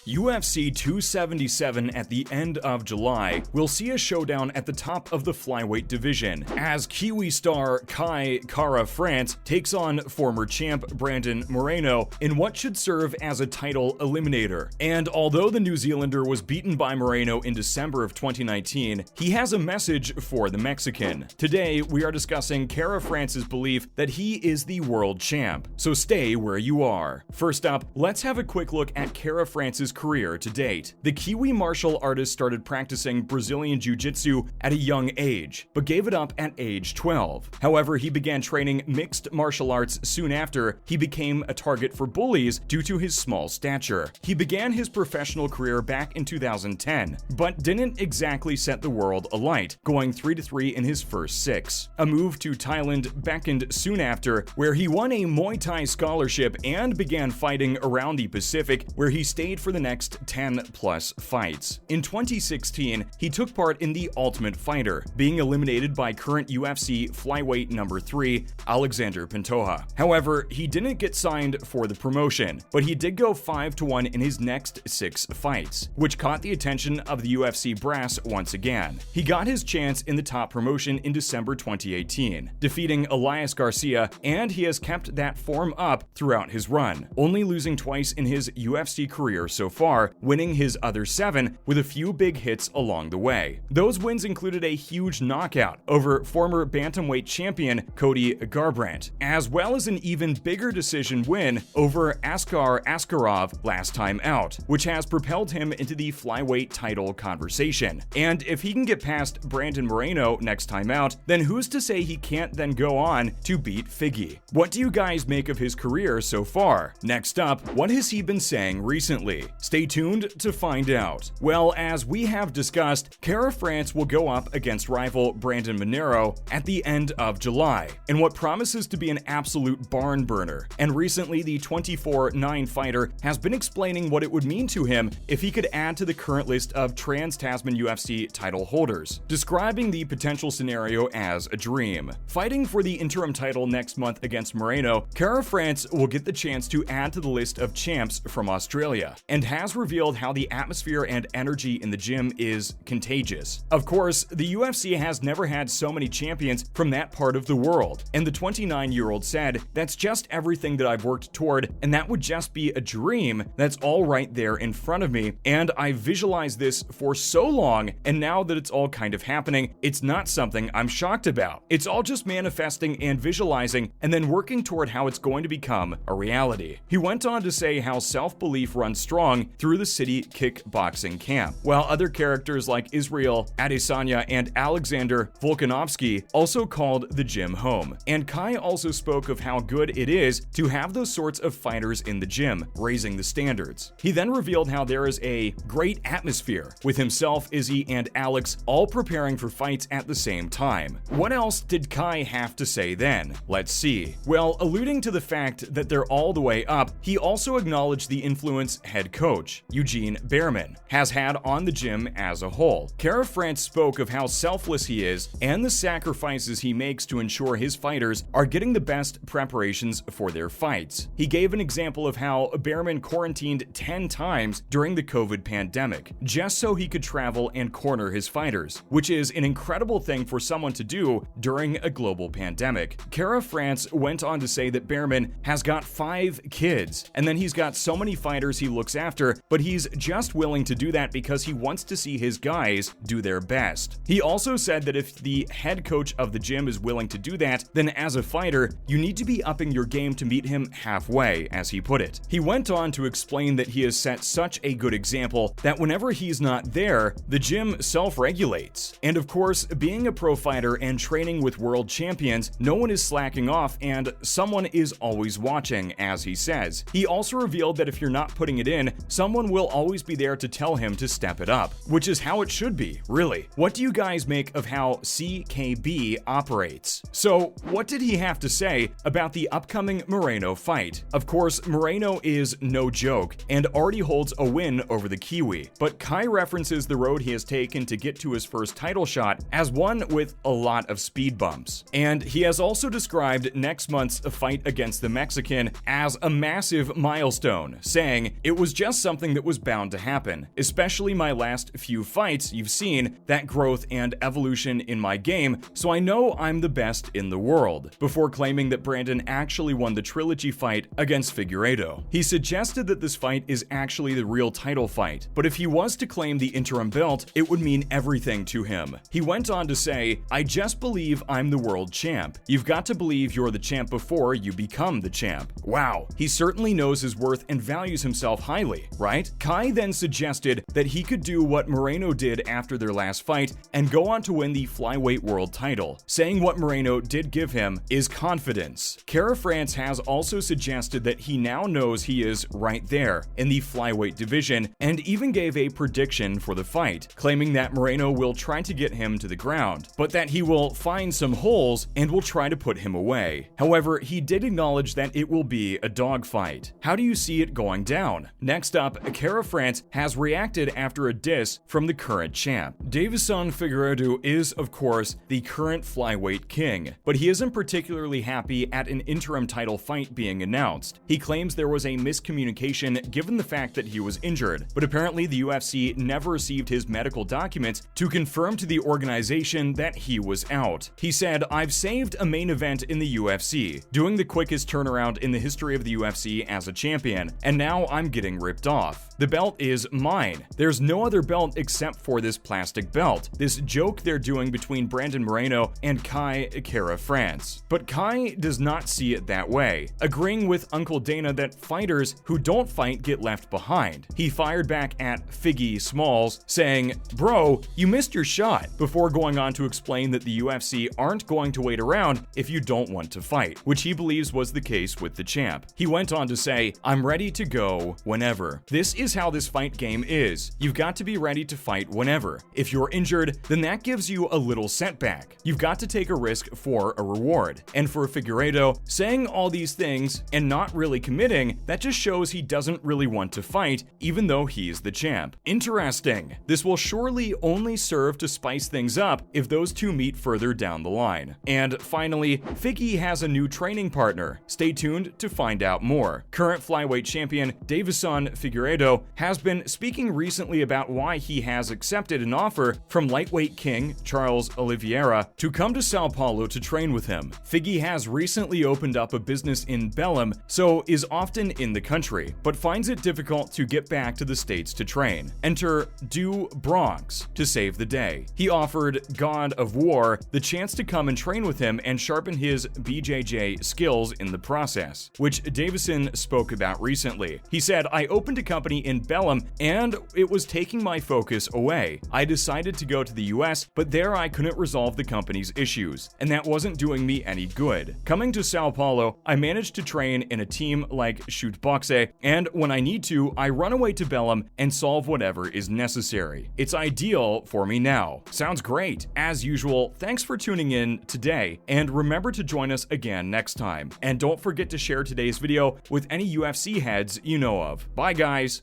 UFC 277 at the end of July will see a showdown at the top of the flyweight division as Kiwi star Kai Kara-France takes on former champ Brandon Moreno in what should serve as a title eliminator. And although the New Zealander was beaten by Moreno in December of 2019, he has a message for the Mexican. Today, we are discussing Kara-France's belief that he is the world champ, so stay where you are. First up, let's have a quick look at Kara-France's career to date. The Kiwi martial artist started practicing Brazilian Jiu-Jitsu at a young age, but gave it up at age 12. However, he began training mixed martial arts soon after he became a target for bullies due to his small stature. He began his professional career back in 2010, but didn't exactly set the world alight, going 3-3 in his first 6. A move to Thailand beckoned soon after, where he won a Muay Thai scholarship and began fighting around the Pacific, where he stayed for the next 10+ fights. In 2016, he took part in the Ultimate Fighter, being eliminated by current UFC flyweight number 3, Alexander Pantoja. However, he didn't get signed for the promotion, but he did go 5-1 in his next 6 fights, which caught the attention of the UFC brass once again. He got his chance in the top promotion in December 2018, defeating Elias Garcia, and he has kept that form up throughout his run, only losing twice in his UFC career so far, winning his other 7 with a few big hits along the way. Those wins included a huge knockout over former bantamweight champion Cody Garbrandt, as well as an even bigger decision win over Askar Askarov last time out, which has propelled him into the flyweight title conversation. And if he can get past Brandon Moreno next time out, then who's to say he can't then go on to beat Figgy? What do you guys make of his career so far? Next up, what has he been saying recently? Stay tuned to find out. Well, as we have discussed, Kara-France will go up against rival Brandon Moreno at the end of July, in what promises to be an absolute barn burner. And recently, the 24-9 fighter has been explaining what it would mean to him if he could add to the current list of trans-Tasman UFC title holders, describing the potential scenario as a dream. Fighting for the interim title next month against Moreno, Kara-France will get the chance to add to the list of champs from Australia, and has revealed how the atmosphere and energy in the gym is contagious. Of course, the UFC has never had so many champions from that part of the world, and the 29-year-old said, "That's just everything that I've worked toward, and that would just be a dream that's all right there in front of me, and I visualized this for so long, and now that it's all kind of happening, it's not something I'm shocked about. It's all just manifesting and visualizing, and then working toward how it's going to become a reality." He went on to say how self-belief runs strong through the City Kickboxing camp, while other characters like Israel Adesanya and Alexander Volkanovski also called the gym home. And Kai also spoke of how good it is to have those sorts of fighters in the gym, raising the standards. He then revealed how there is a great atmosphere, with himself, Izzy, and Alex all preparing for fights at the same time. What else did Kai have to say then? Let's see. Well, alluding to the fact that they're all the way up, he also acknowledged the influence head coach, Eugene Behrman, has had on the gym as a whole. Kara-France spoke of how selfless he is and the sacrifices he makes to ensure his fighters are getting the best preparations for their fights. He gave an example of how Behrman quarantined 10 times during the COVID pandemic, just so he could travel and corner his fighters, which is an incredible thing for someone to do during a global pandemic. Kara-France went on to say that Behrman has got 5 kids, and then he's got so many fighters he looks after, but he's just willing to do that because he wants to see his guys do their best. He also said that if the head coach of the gym is willing to do that, then as a fighter, you need to be upping your game to meet him halfway, as he put it. He went on to explain that he has set such a good example that whenever he's not there, the gym self-regulates. And of course, being a pro fighter and training with world champions, no one is slacking off and someone is always watching, as he says. He also revealed that if you're not putting it in, someone will always be there to tell him to step it up, which is how it should be, really. What do you guys make of how CKB operates? So, what did he have to say about the upcoming Moreno fight? Of course, Moreno is no joke and already holds a win over the Kiwi, but Kai references the road he has taken to get to his first title shot as one with a lot of speed bumps. And he has also described next month's fight against the Mexican as a massive milestone, saying, "It was just just something that was bound to happen, especially my last few fights. You've seen that growth and evolution in my game, so I know I'm the best in the world," before claiming that Brandon actually won the trilogy fight against Figueiredo. He suggested that this fight is actually the real title fight, but if he was to claim the interim belt, it would mean everything to him. He went on to say, "I just believe I'm the world champ. You've got to believe you're the champ before you become the champ." Wow, he certainly knows his worth and values himself highly, right? Kai then suggested that he could do what Moreno did after their last fight and go on to win the flyweight world title, saying what Moreno did give him is confidence. Kara France has also suggested that he now knows he is right there in the flyweight division and even gave a prediction for the fight, claiming that Moreno will try to get him to the ground, but that he will find some holes and will try to put him away. However, he did acknowledge that it will be a dogfight. How do you see it going down? Next up, Kara France has reacted after a diss from the current champ. Deiveson Figueiredo is, of course, the current flyweight king, but he isn't particularly happy at an interim title fight being announced. He claims there was a miscommunication given the fact that he was injured, but apparently the UFC never received his medical documents to confirm to the organization that he was out. He said, "I've saved a main event in the UFC, doing the quickest turnaround in the history of the UFC as a champion, and now I'm getting ripped off. The belt is mine. There's no other belt except for this plastic belt. This joke they're doing between Brandon Moreno and Kara France." But Kai does not see it that way, agreeing with Uncle Dana that fighters who don't fight get left behind. He fired back at Figgy Smalls, saying, "Bro, you missed your shot," before going on to explain that the UFC aren't going to wait around if you don't want to fight, which he believes was the case with the champ. He went on to say, "I'm ready to go whenever." This is how this fight game is. You've got to be ready to fight whenever. If you're injured, then that gives you a little setback. You've got to take a risk for a reward. And for Figueiredo, saying all these things and not really committing, that just shows he doesn't really want to fight, even though he's the champ. Interesting. This will surely only serve to spice things up if those two meet further down the line. And finally, Figgy has a new training partner. Stay tuned to find out more. Current flyweight champion Deiveson Figueiredo has been speaking recently about why he has accepted an offer from lightweight king Charles Oliveira to come to Sao Paulo to train with him. Figgy has recently opened up a business in Belém, so is often in the country, but finds it difficult to get back to the States to train. Enter Du Bronx to save the day. He offered God of War the chance to come and train with him and sharpen his BJJ skills in the process, which Deiveson spoke about recently. He said, "I opened a company in Belém and it was taking my focus away. I decided to go to the US, but there I couldn't resolve the company's issues, and that wasn't doing me any good. Coming to Sao Paulo, I managed to train in a team like Shoot Boxe, and when I need to, I run away to Belém and solve whatever is necessary. It's ideal for me now." Sounds great. As usual, thanks for tuning in today, and remember to join us again next time. And don't forget to share today's video with any UFC heads you know of. Bye, guys.